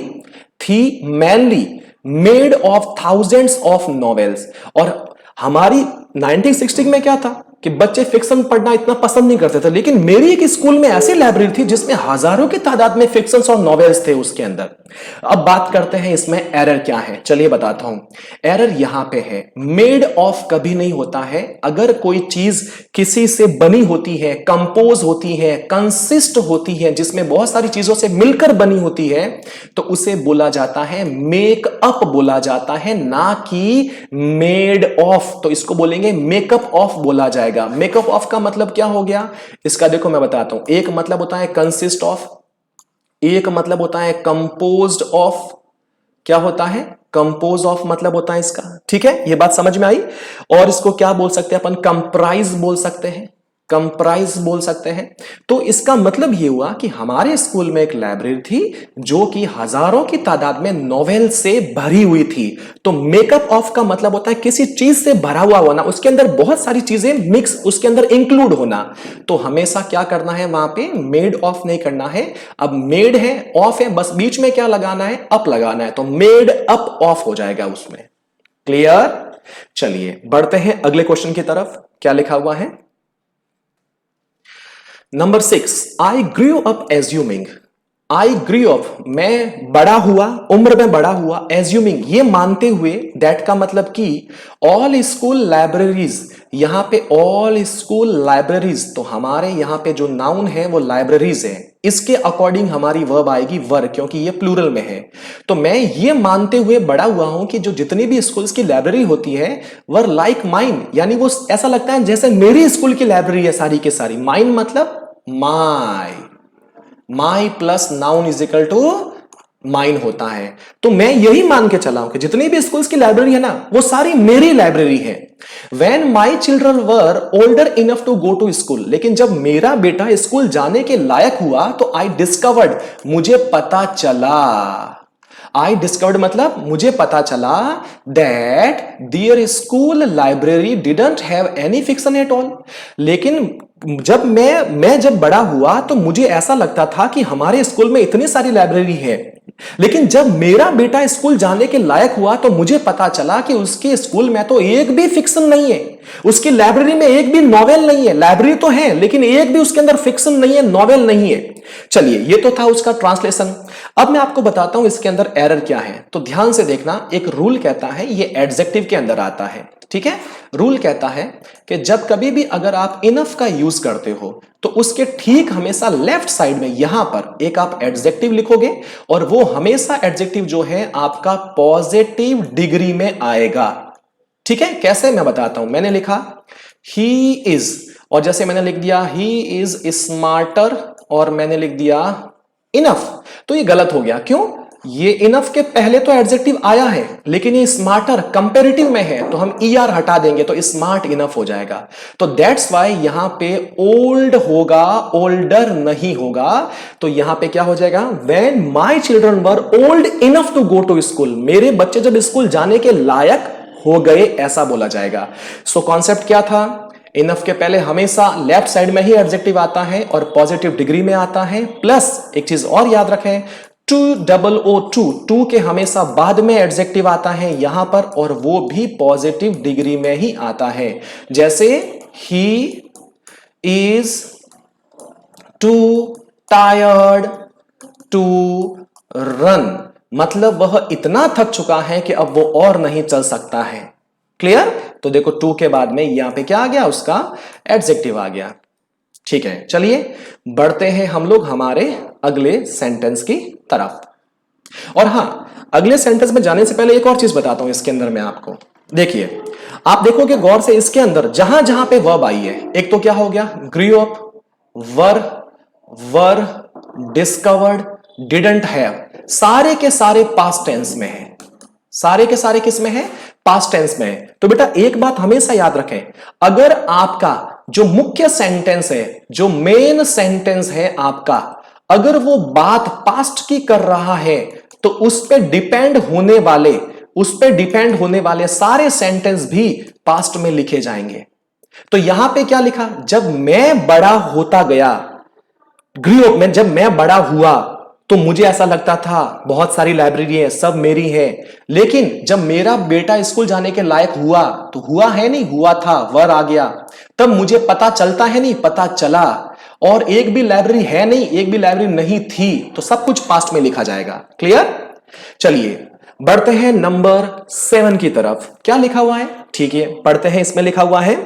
थी mainly made of thousands of novels. और हमारी 1960 में क्या था कि बच्चे फिक्शन पढ़ना इतना पसंद नहीं करते थे, लेकिन मेरी एक स्कूल में ऐसी लाइब्रेरी थी जिसमें हजारों की तादाद में फिक्शन और नॉवेल्स थे उसके अंदर। अब बात करते हैं इसमें एरर क्या है, चलिए बताता हूं। एरर यहां पे है, मेड ऑफ कभी नहीं होता है। अगर कोई चीज किसी से बनी होती है, कंपोज होती है, कंसिस्ट होती है, जिसमें बहुत सारी चीजों से मिलकर बनी होती है, तो उसे बोला जाता है मेक अप बोला जाता है, ना कि मेड ऑफ। तो इसको बोलेंगे मेकअप ऑफ बोला जाएगा। मेकअप ऑफ का मतलब क्या हो गया, इसका देखो मैं बताता हूं। एक मतलब होता है कंसिस्ट ऑफ, एक मतलब होता है कंपोज्ड ऑफ। क्या होता है, कंपोज ऑफ मतलब होता है इसका, ठीक है, ये बात समझ में आई। और इसको क्या बोल सकते हैं अपन, कंप्राइज बोल सकते हैं, कंप्राइज बोल सकते हैं। तो इसका मतलब ये हुआ कि हमारे स्कूल में एक लाइब्रेरी थी जो कि हजारों की तादाद में नॉवेल से भरी हुई थी। तो मेकअप ऑफ का मतलब होता है किसी चीज से भरा हुआ होना, उसके अंदर बहुत सारी चीजें मिक्स, उसके अंदर इंक्लूड होना। तो हमेशा क्या करना है, वहां पे मेड ऑफ नहीं करना है। अब मेड है, ऑफ है, बस बीच में क्या लगाना है, अप लगाना है, तो मेड अप ऑफ हो जाएगा उसमें। क्लियर। चलिए बढ़ते हैं अगले क्वेश्चन की तरफ। क्या लिखा हुआ है, नंबर 6, आई ग्रू अप एज्यूमिंग। आई ग्रू अप, मैं बड़ा हुआ, उम्र में बड़ा हुआ, एज्यूमिंग ये मानते हुए, दैट का मतलब कि ऑल स्कूल लाइब्रेरीज, यहां पे ऑल स्कूल लाइब्रेरीज, तो हमारे यहां पे जो नाउन है वो लाइब्रेरीज है, इसके अकॉर्डिंग हमारी वर्ब आएगी वर, क्योंकि ये प्लूरल में है। तो मैं ये मानते हुए बड़ा हुआ हूं कि जो जितनी भी स्कूल्स की लाइब्रेरी होती है वर लाइक माइन, यानी वो ऐसा लगता है जैसे मेरी स्कूल की लाइब्रेरी है सारी के सारी। माइन मतलब my, my plus noun is equal to mine होता है। तो मैं यही मान के चला हूं कि जितनी भी स्कूल्स की लाइब्रेरी है ना, वो सारी मेरी लाइब्रेरी है। When my children were older enough to go to school, लेकिन जब मेरा बेटा स्कूल जाने के लायक हुआ, तो I discovered, मुझे पता चला, I discovered मतलब मुझे पता चला, that their school library didn't have any fiction at all। लेकिन जब मैं जब बड़ा हुआ तो मुझे ऐसा लगता था कि हमारे स्कूल में इतनी सारी लाइब्रेरी है, लेकिन जब मेरा बेटा स्कूल जाने के लायक हुआ तो मुझे पता चला कि उसके स्कूल में तो एक भी फिक्शन नहीं है, उसकी लाइब्रेरी में एक भी नॉवेल नहीं है। लाइब्रेरी तो है लेकिन एक भी उसके अंदर फिक्शन नहीं है, नॉवेल नहीं है। चलिए ये तो था उसका ट्रांसलेशन। अब मैं आपको बताता हूं इसके अंदर एरर क्या है। तो ध्यान से देखना, एक रूल कहता है, ये एडजेक्टिव के अंदर आता है, ठीक है। रूल कहता है कि जब कभी भी अगर आप इनफ का यूज करते हो तो उसके ठीक हमेशा लेफ्ट साइड में यहां पर एक आप एडजेक्टिव लिखोगे, और वो हमेशा एडजेक्टिव जो है आपका पॉजिटिव डिग्री में आएगा, ठीक है। कैसे, मैं बताता हूं। मैंने लिखा ही इज, और जैसे मैंने लिख दिया ही इज स्मार्टर, और मैंने लिख दिया इनफ, तो ये गलत हो गया। क्यों, ये इनफ के पहले तो एडजेक्टिव आया है, लेकिन ये स्मार्टर कंपैरेटिव में है, तो हम ER हटा देंगे तो स्मार्ट इनफ हो जाएगा। तो दैट्स वाई यहां पे ओल्ड होगा, ओल्डर नहीं होगा। तो यहां पे क्या हो जाएगा, when my children were old enough to go to school, मेरे बच्चे जब स्कूल जाने के लायक हो गए, ऐसा बोला जाएगा। सो कॉन्सेप्ट क्या था, इनफ के पहले हमेशा लेफ्ट साइड में ही एडजेक्टिव आता है और पॉजिटिव डिग्री में आता है। प्लस एक चीज और याद रखें, टू के हमेशा बाद में एडजेक्टिव आता है यहां पर, और वो भी पॉजिटिव डिग्री में ही आता है। जैसे ही is too tired to run, मतलब वह इतना थक चुका है कि अब वो और नहीं चल सकता है। क्लियर। तो देखो टू के बाद में यहां पे क्या आ गया, उसका एडजेक्टिव आ गया, ठीक है। चलिए बढ़ते हैं हम लोग हमारे अगले सेंटेंस की तरफ। और हां, अगले सेंटेंस में जाने से पहले एक और चीज बताता हूं इसके अंदर मैं आपको। देखिए, आप देखोगे गौर से, इसके अंदर जहां जहां पे वर्ब आई है, एक तो क्या हो गया, grew up, were, were, discovered, didn't have, सारे के सारे पास्ट टेंस में है। सारे के सारे किस में है, पास्ट टेंस में है। तो बेटा एक बात हमेशा याद रखें, अगर आपका जो मुख्य सेंटेंस है, जो मेन सेंटेंस है आपका, अगर वो बात पास्ट की कर रहा है तो उस पे डिपेंड होने वाले सारे सेंटेंस भी पास्ट में लिखे जाएंगे। तो यहां पे क्या लिखा, जब मैं बड़ा होता गया, ग्रू अप में, जब मैं बड़ा हुआ तो मुझे ऐसा लगता था बहुत सारी लाइब्रेरी है, सब मेरी है, लेकिन जब मेरा बेटा स्कूल जाने के लायक हुआ तो हुआ है नहीं, हुआ था, वर आ गया, तब मुझे पता चलता है नहीं, पता चला, और एक भी लाइब्रेरी है नहीं, एक भी लाइब्रेरी नहीं थी, तो सब कुछ पास्ट में लिखा जाएगा। क्लियर? चलिए बढ़ते हैं नंबर 7 की तरफ। क्या लिखा हुआ है, ठीक है पढ़ते हैं। इसमें लिखा हुआ है,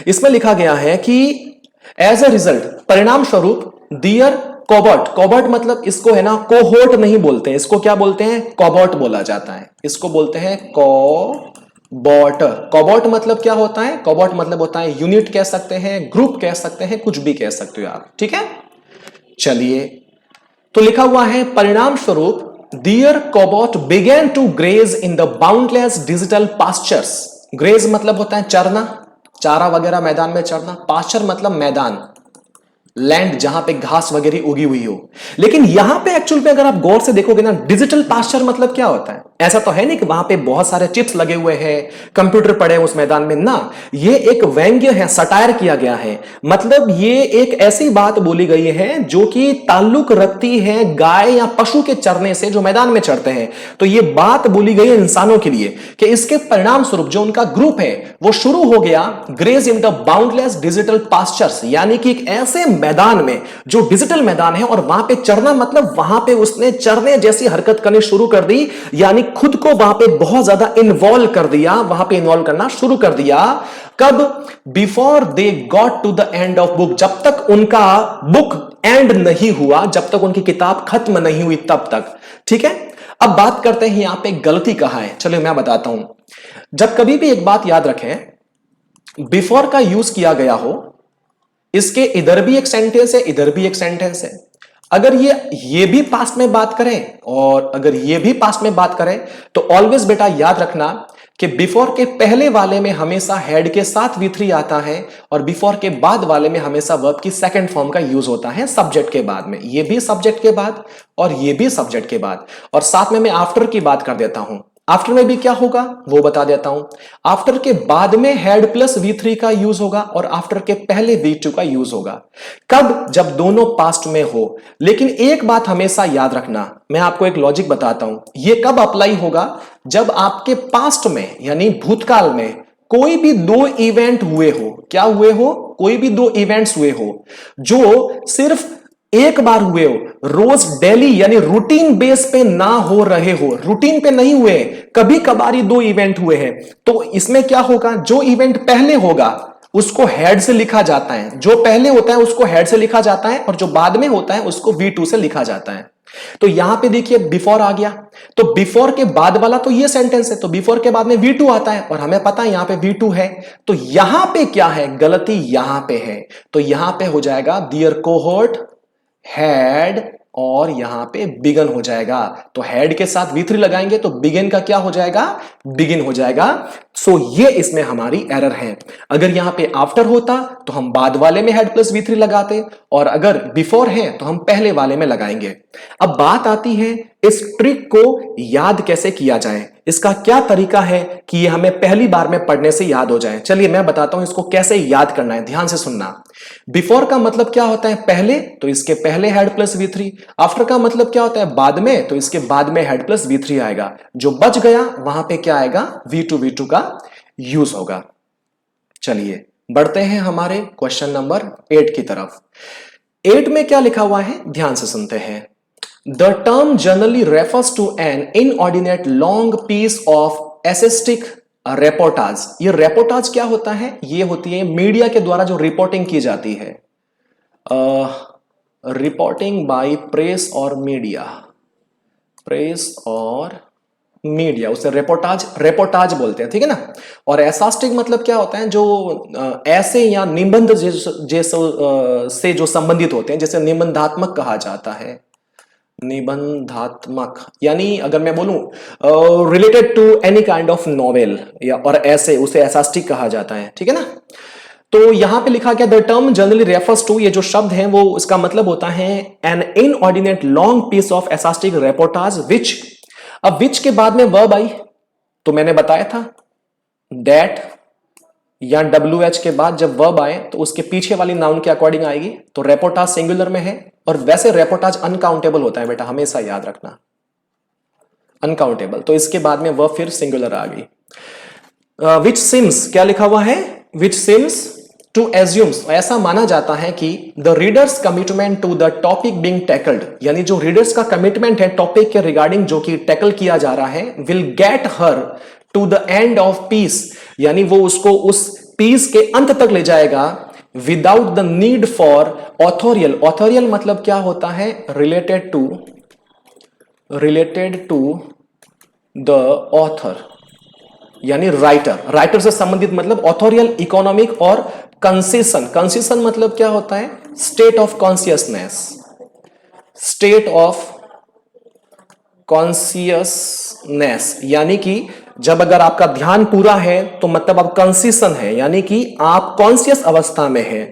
इसमें लिखा गया है कि एज अ रिजल्ट, परिणाम स्वरूप, दियर कोबर्ट, कोबर्ट मतलब इसको है ना कोहोर्ट नहीं बोलते हैं, इसको क्या बोलते हैं, कोबर्ट बोला जाता है, इसको बोलते हैं कोबर्ट। कोबर्ट मतलब क्या होता है, कोबर्ट मतलब होता है यूनिट कह सकते हैं, ग्रुप कह सकते हैं, कुछ भी कह सकते हो आप, ठीक है। चलिए, तो लिखा हुआ है परिणाम स्वरूप, their cohort began to graze in the boundless digital pastures. Graze मतलब होता है चरना, चारा वगैरह मैदान में चरना, पास्चर मतलब मैदान, लैंड जहां पे घास वगैरह उगी हुई हो। लेकिन यहां पे एक्चुअल में अगर आप गौर से देखोगे ना, डिजिटल पास्चर मतलब क्या होता है, ऐसा तो है नहीं कि वहां पे बहुत सारे चिप्स लगे हुए हैं, कंप्यूटर पड़े हैं उस मैदान में ना, ये एक व्यंग्य है, सटायर किया गया है, मतलब ये एक ऐसी बात बोली गई है जो कि ताल्लुक रखती है गाय या पशु के चरने से, जो मैदान में चरते हैं। तो ये बात बोली गई है इंसानों के लिए कि इसके परिणाम स्वरूप जो उनका ग्रुप है वो शुरू हो गया graze in the boundless digital pastures, यानी कि एक ऐसे मैदान में जो डिजिटल मैदान है, और वहां पे चरना मतलब वहां पे उसने चरने जैसी हरकत करनी शुरू कर दी, यानी खुद को वहां पे बहुत ज्यादा इन्वॉल्व कर दिया, वहां पे इन्वॉल्व करना शुरू कर दिया। कब? Before they got to the end of book, जब तक उनका बुक एंड नहीं हुआ, जब तक उनकी किताब खत्म नहीं हुई तब तक, ठीक है। अब बात करते हैं यहां पे गलती कहां है, चलो मैं बताता हूं। जब कभी भी एक बात याद रखें, बिफोर का यूज किया गया हो, इसके इधर भी एक सेंटेंस है, इधर भी एक सेंटेंस है, अगर ये भी पास्ट में बात करें और अगर ये भी पास्ट में बात करें, तो ऑलवेज बेटा याद रखना कि बिफोर के पहले वाले में हमेशा हेड के साथ V3 आता है, और बिफोर के बाद वाले में हमेशा वर्ब की सेकंड फॉर्म का यूज होता है सब्जेक्ट के बाद में, ये भी सब्जेक्ट के बाद और ये भी सब्जेक्ट के बाद, और साथ में मैं आफ्टर की बात कर देता हूं। आफ्टर में भी क्या होगा वो बता देता हूं। आफ्टर के बाद में हेड प्लस V3 का यूज होगा और आफ्टर के पहले V2 का यूज होगा। कब? जब दोनों पास्ट में हो। लेकिन एक बात हमेशा याद रखना, मैं आपको एक लॉजिक बताता हूं, ये कब अप्लाई होगा, जब आपके पास्ट में यानी भूतकाल में कोई भी दो इवेंट हुए हो। क्या हुए हो? कोई भी दो इवेंट्स हुए हो जो सिर्फ एक बार हुए हो, रोज डेली यानी रूटीन बेस पे ना हो रहे हो, रूटीन पे नहीं हुए, कभी कभार ही दो इवेंट हुए हैं, तो इसमें क्या होगा, जो इवेंट पहले होगा उसको हेड से लिखा जाता है, जो पहले होता है उसको हेड से लिखा जाता है, और जो बाद में होता है उसको V2 से लिखा जाता है। तो यहां पे देखिए बिफोर आ गया, तो बिफोर के बाद वाला तो ये सेंटेंस है, तो बिफोर के बाद में V2 आता है, और हमें पता है यहां पे V2 है, तो यहां पे क्या है, गलती यहां पे है, तो यहां पे हो जाएगा दियर कोहोर्ट हैड, और यहां पे बिगन हो जाएगा। तो हेड के साथ V3 लगाएंगे तो बिगिन का क्या हो जाएगा, बिगिन हो जाएगा। सो ये इसमें हमारी एरर है। अगर यहां पे आफ्टर होता तो हम बाद वाले में हेड प्लस V3 लगाते, और अगर बिफोर है तो हम पहले वाले में लगाएंगे। अब बात आती है इस ट्रिक को याद कैसे किया जाए, इसका क्या तरीका है कि ये हमें पहली बार में पढ़ने से याद हो जाए। चलिए मैं बताता हूं इसको कैसे याद करना है, ध्यान से सुनना। बिफोर का मतलब क्या होता है, पहले, तो इसके पहले हेड प्लस V3। आफ्टर का मतलब क्या होता है, बाद में, तो इसके बाद में हेड प्लस V3 आएगा। जो बच गया वहां पे क्या आएगा, V2 का यूज होगा। चलिए बढ़ते हैं हमारे क्वेश्चन नंबर 8 की तरफ। 8 में क्या लिखा हुआ है, ध्यान से सुनते हैं। The term generally refers to an inordinate long piece of essayistic reportage। ये reportage क्या होता है, ये होती है मीडिया के द्वारा जो रिपोर्टिंग की जाती है, रिपोर्टिंग बाय प्रेस और मीडिया, प्रेस और मीडिया, उसे रेपोर्टाज रेपोर्टाज बोलते हैं, ठीक है ना। और एसास्टिक मतलब क्या होता है, जो ऐसे या निबंध जैसे से जो संबंधित होते हैं, जैसे निबंधात्मक कहा जाता है, निबंधात्मक यानी अगर मैं बोलूं related to any kind of novel या और ऐसे, उसे एसास्टिक कहा जाता है, ठीक है ना। तो यहां पे लिखा गया the term generally refers to, ये जो शब्द है वो इसका मतलब होता है an inordinate long piece of ecstatic reportage which. अब विच के बाद में वर्ब आई, तो मैंने बताया था दैट या WH के बाद जब वर्ब आए तो उसके पीछे वाली नाउन के अकॉर्डिंग आएगी, तो रेपोर्टाज सिंगुलर में है। और वैसे रेपोर्टाज अनकाउंटेबल होता है बेटा, हमेशा याद रखना, अनकाउंटेबल, तो इसके बाद में वर्ब फिर सिंगुलर आ गई। विच सिम्स क्या लिखा हुआ है, विच सिम्स टू एज्यूम्स, ऐसा माना जाता है कि the readers commitment to the topic being tackled, यानी जो रीडर्स का कमिटमेंट है टॉपिक के रिगार्डिंग जो कि टैकल किया जा रहा है, will get her to the end of piece, यानी वो उसको उस पीस के अंत तक ले जाएगा विदाउट द नीड फॉर ऑथोरियल। ऑथोरियल मतलब क्या होता है, रिलेटेड टू द ऑथर, यानी राइटर, राइटर से संबंधित मतलब ऑथोरियल, इकोनॉमिक और कंसेशन। कंसेशन मतलब क्या होता है, state of consciousness, state of consciousness, यानी कि जब अगर आपका ध्यान पूरा है तो मतलब आप कंसेशन है, यानी कि आप कॉन्शियस अवस्था में है।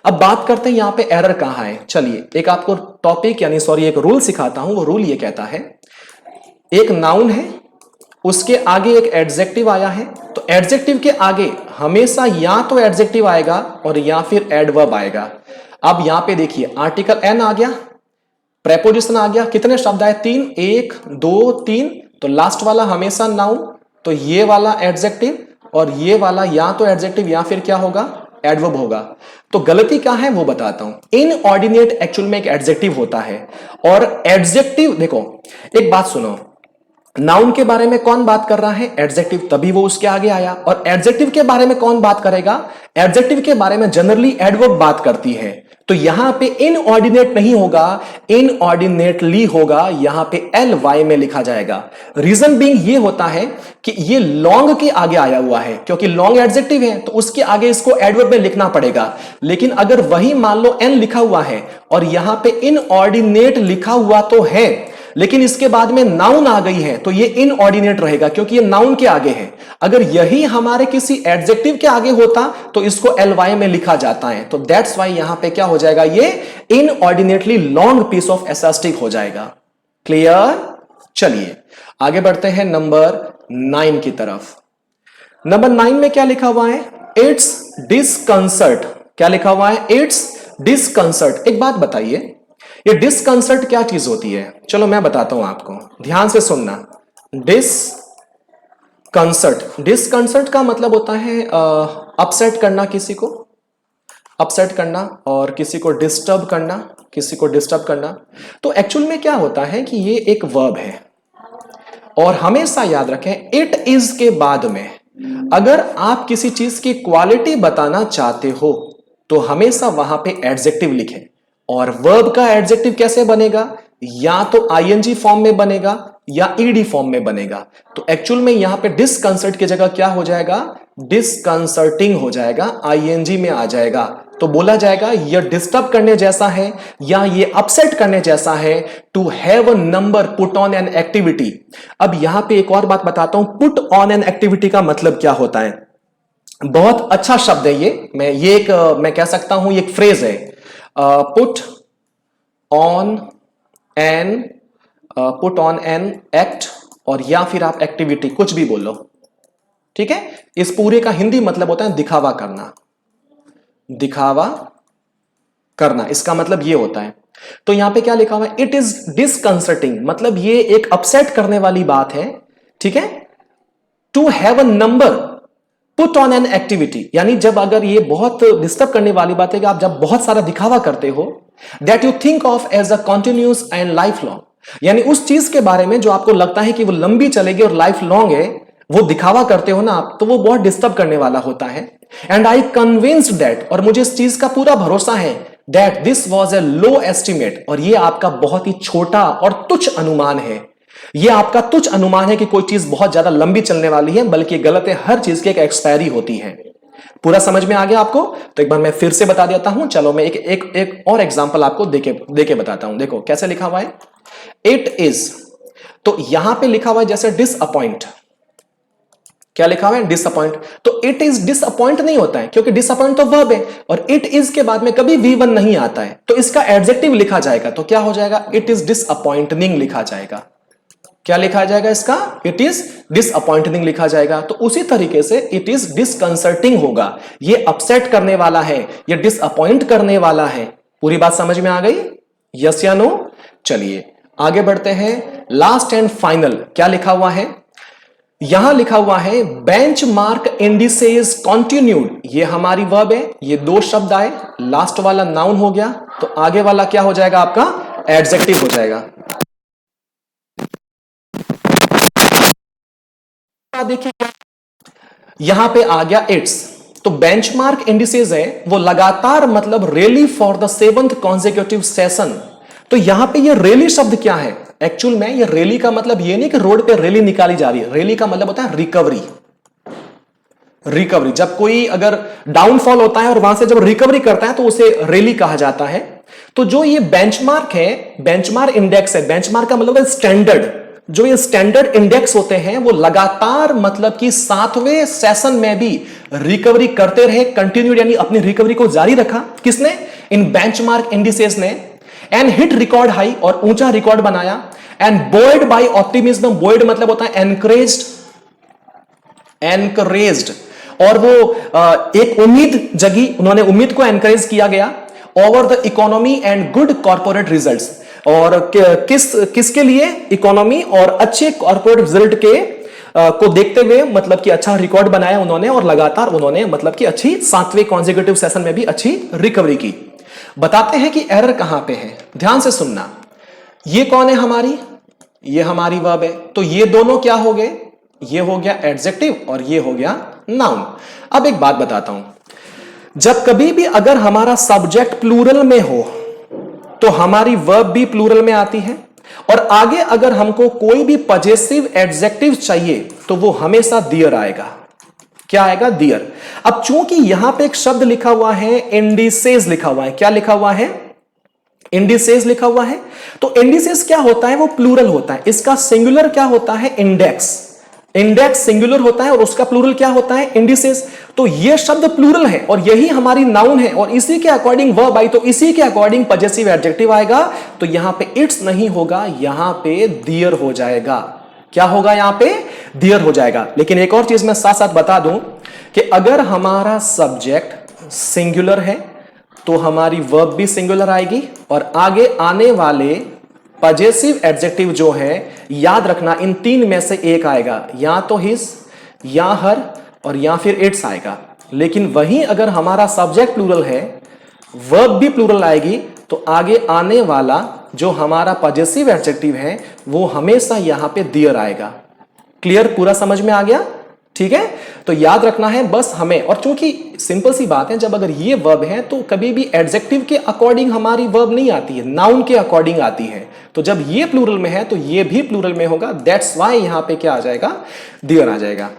अब बात करते हैं यहां पे एरर कहां है। चलिए एक आपको टॉपिक यानी सॉरी एक रूल सिखाता हूं। वो रूल ये कहता है, एक नाउन है, उसके आगे एक एडजेक्टिव आया है, तो एडजेक्टिव के आगे हमेशा या तो एडजेक्टिव आएगा और या फिर एडवर्ब आएगा। अब यहां पे देखिए आर्टिकल एन आ गया, प्रेपोजिशन आ गया, कितने शब्द आए, 3, 1 2 3, तो लास्ट वाला हमेशा नाउन, तो ये वाला एडजेक्टिव और ये वाला या तो एडजेक्टिव या फिर क्या होगा, एडवर्ब होगा। तो गलती क्या है वो बताता हूं। इनऑर्डिनेट एक्चुअल में एक एडजेक्टिव होता है, और एडजेक्टिव देखो एक बात सुनो, नाउन के बारे में कौन बात कर रहा है, एडजेक्टिव, तभी वो उसके आगे आया। और एडजेक्टिव के बारे में कौन बात करेगा, एडजेक्टिव के बारे में जनरली एडवर्ब बात करती है। तो यहां पे इनऑर्डिनेट नहीं होगा, इनऑर्डिनेटली होगा, यहां पे LY में लिखा जाएगा। रीजन बीइंग ये होता है कि ये लॉन्ग के आगे आया हुआ है, क्योंकि लॉन्ग एडजेक्टिव है तो उसके आगे इसको एडवर्ब में लिखना पड़ेगा। लेकिन अगर वही मान लो एन लिखा हुआ है और यहां पे इनऑर्डिनेट लिखा हुआ तो है, लेकिन इसके बाद में नाउन आ गई है, तो ये इनऑर्डिनेट रहेगा क्योंकि ये नाउन के आगे है। अगर यही हमारे किसी एडजेक्टिव के आगे होता तो इसको LY में लिखा जाता है। तो दैट्स वाई यहां पे क्या हो जाएगा, ये इनऑर्डिनेटली लॉन्ग पीस ऑफ एसास्टिक हो जाएगा। क्लियर। चलिए आगे बढ़ते हैं नंबर 9 की तरफ। नंबर 9 में क्या लिखा हुआ है, इट्स डिसकंसर्ट। क्या लिखा हुआ है, इट्स डिसकंसर्ट। एक बात बताइए, ये डिसकंसर्ट क्या चीज होती है, चलो मैं बताता हूं आपको, ध्यान से सुनना। डिसकंसर्ट, डिसकंसर्ट का मतलब होता है अपसेट करना, किसी को अपसेट करना और किसी को डिस्टर्ब करना, किसी को डिस्टर्ब करना। तो एक्चुअल में क्या होता है कि ये एक वर्ब है, और हमेशा याद रखें इट इज के बाद में अगर आप किसी चीज की क्वालिटी बताना चाहते हो तो हमेशा वहां पे एडजेक्टिव लिखें। और वर्ब का एडजेक्टिव कैसे बनेगा, या तो ING फॉर्म में बनेगा या ED फॉर्म में बनेगा। तो एक्चुअल में यहां पे डिसकंसर्ट की जगह क्या हो जाएगा, डिसकंसर्टिंग हो जाएगा, ING में आ जाएगा। तो बोला जाएगा यह डिस्टर्ब करने जैसा है या ये अपसेट करने जैसा है। To have a number put on an activity. अब यहां पे एक और बात बताता हूं, पुट ऑन एन एक्टिविटी का मतलब क्या होता है। बहुत अच्छा शब्द है ये, मैं कह सकता हूं ये एक फ्रेज है, पुट ऑन एन एक्ट, और या फिर आप एक्टिविटी कुछ भी बोलो, ठीक है। इस पूरे का हिंदी मतलब होता है दिखावा करना, दिखावा करना, इसका मतलब ये होता है। तो यहां पे क्या लिखा हुआ है, इट इज डिसकंसर्टिंग, मतलब ये एक अपसेट करने वाली बात है, ठीक है। To have a number put on an activity, यानी जब अगर ये बहुत डिस्टर्ब करने वाली बात है कि आप जब बहुत सारा दिखावा करते हो, that you think of as a continuous and life long, यानी उस चीज के बारे में जो आपको लगता है कि वो लंबी चलेगी और लाइफ लॉन्ग है, वो दिखावा करते हो ना आप, तो वो बहुत डिस्टर्ब करने वाला होता है। एंड आई कन्विंस्ड दैट, और मुझे इस चीज का पूरा भरोसा है, that this was a low estimate, और ये आपका बहुत ही छोटा और तुच्छ अनुमान है। ये आपका तुच्छ अनुमान है कि कोई चीज बहुत ज्यादा लंबी चलने वाली है, बल्कि गलत है। हर चीज की एक एक्सपायरी होती है। पूरा समझ में आ गया आपको? तो एक बार मैं फिर से बता देता हूं। चलो मैं एक और एग्जांपल आपको देके बताता हूं। देखो कैसे लिखा हुआ है, इट इज। तो यहां पे लिखा हुआ है जैसे डिसअपॉइंट। क्या लिखा हुआ है? डिसअपॉइंट। तो इट इज डिसअपॉइंट नहीं होता है, क्योंकि डिसअपॉइंट तो वर्ब है और इट इज के बाद में कभी V1 नहीं आता है, तो इसका एडजेक्टिव लिखा जाएगा। तो क्या हो जाएगा? इट इज डिसअपॉइंटिंग लिखा जाएगा। क्या लिखा जाएगा इसका? इट इज डिसअपॉइंटिंग लिखा जाएगा। तो उसी तरीके से इट इज डिसकंसर्टिंग होगा। ये अपसेट करने वाला है, ये डिसअपॉइंट करने वाला है। पूरी बात समझ में आ गई? यस या नो? चलिए आगे बढ़ते हैं। लास्ट एंड फाइनल क्या लिखा हुआ है? यहां लिखा हुआ है बेंचमार्क इंडिसेस कंटिन्यूड। ये हमारी वर्ब है, ये दो शब्द आए, लास्ट वाला नाउन हो गया, तो आगे वाला क्या हो जाएगा? आपका एडजेक्टिव हो जाएगा। देखिए यहां पे आ गया इट्स। तो बेंचमार्क इंडिसेस है वो लगातार, मतलब rally for the 7th consecutive session. तो यहां पे ये रेली शब्द क्या है? एक्चुअल में ये रेली का मतलब ये नहीं कि रोड पे रेली निकाली जा रही है। रेली का मतलब होता है रिकवरी। रिकवरी, जब कोई अगर डाउनफॉल होता है और वहां से जब रिकवरी करता है तो उसे रेली कहा जाता है। तो जो ये बेंचमार्क है, बेंचमार्क इंडेक्स है। बेंचमार्क का मतलब है स्टैंडर्ड। जो ये स्टैंडर्ड इंडेक्स होते हैं वो लगातार, मतलब कि 7वें सेशन में भी रिकवरी करते रहे, कंटिन्यू, यानी अपनी रिकवरी को जारी रखा। किसने? इन बेंचमार्क इंडिसेस ने। एंड हिट रिकॉर्ड हाई, और ऊंचा रिकॉर्ड बनाया। And buoyed by optimism. Buoyed मतलब होता है एनकरेज्ड, एनकरेज्ड, और वो एक उम्मीद जगी, उन्होंने उम्मीद को एनकरेज किया गया। Over the economy and good corporate results, और किसके लिए? इकोनॉमी और अच्छे कॉर्पोरेट रिजल्ट के को देखते हुए, मतलब कि अच्छा रिकॉर्ड बनाया उन्होंने, और लगातार उन्होंने मतलब कि अच्छी 7वें कॉन्सेक्यूटिव सेशन में भी अच्छी रिकवरी की। बताते हैं कि एरर कहां पे है। ध्यान से सुनना। ये कौन है हमारी? ये हमारी वर्ब है। तो ये दोनों क्या हो गए? ये हो गया एडजेक्टिव और ये हो गया नाउन। अब एक बात बताता हूं, जब कभी भी अगर हमारा सब्जेक्ट प्लूरल में हो तो हमारी वर्ब भी प्लूरल में आती है, और आगे अगर हमको कोई भी पजेसिव एडजेक्टिव चाहिए तो वो हमेशा दियर आएगा। क्या आएगा? दियर। अब चूंकि यहां पे एक शब्द लिखा हुआ है, इंडिसेस लिखा हुआ है। क्या लिखा हुआ है? इंडिसेस लिखा हुआ है। तो इंडिसेस क्या होता है? वो प्लूरल होता है। इसका सिंगुलर क्या होता है? इंडेक्स। इंडेक्स सिंगुलर होता है और उसका प्लूरल क्या होता है? इंडिसेस। तो ये शब्द प्लूरल है और यही हमारी नाउन है, और इसी के अकॉर्डिंग वर्ब आई, तो इसी के अकॉर्डिंग पजेसिव एडजेक्टिव आएगा। तो यहां पे इट्स नहीं होगा, यहां पे दियर हो जाएगा। क्या होगा? यहां पे दियर हो जाएगा। लेकिन एक और चीज मैं साथ साथ बता दूं कि अगर हमारा सब्जेक्ट सिंगुलर है तो हमारी वर्ब भी सिंगुलर आएगी, और आगे आने वाले पजेसिव एडजेक्टिव जो है, याद रखना इन तीन में से एक आएगा, या तो हिज, या हर, और या फिर इट्स आएगा। लेकिन वहीं अगर हमारा सब्जेक्ट प्लूरल है, वर्ब भी प्लूरल आएगी, तो आगे आने वाला जो हमारा पजेसिव एडजेक्टिव है वो हमेशा यहां पे दियर आएगा। क्लियर? पूरा समझ में आ गया? ठीक है, तो याद रखना है बस हमें। और चूंकि सिंपल सी बात है, जब अगर ये वर्ब है तो कभी भी एडजेक्टिव के अकॉर्डिंग हमारी वर्ब नहीं आती है, नाउन के अकॉर्डिंग आती है। तो जब ये प्लूरल में है तो ये भी प्लूरल में होगा। दैट्स व्हाई यहां पे क्या आ जाएगा? दियर आ जाएगा।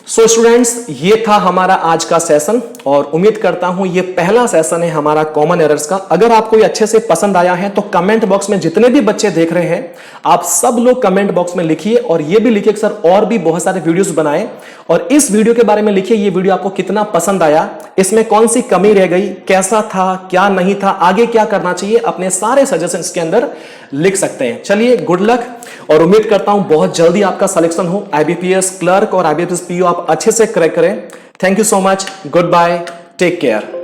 सो स्टूडेंट्स, ये था हमारा आज का सेशन, और उम्मीद करता हूं ये पहला सेशन है हमारा कॉमन एरर्स का। अगर आपको ये अच्छे से पसंद आया है तो कमेंट बॉक्स में जितने भी बच्चे देख रहे हैं, आप सब लोग कमेंट बॉक्स में लिखिए, और ये भी लिखिए कि सर और भी बहुत सारे वीडियोस बनाएं, और इस वीडियो के बारे में लिखिए ये वीडियो आपको कितना पसंद आया, इसमें कौन सी कमी रह गई, कैसा था, क्या नहीं था, आगे क्या करना चाहिए, अपने सारे सजेशंस के अंदर लिख सकते हैं। चलिए, गुड लक, और उम्मीद करता हूं बहुत जल्दी आपका सिलेक्शन हो। IBPS क्लर्क और IBPS PO आप अच्छे से क्रैक करें। Thank you so much, goodbye, take care.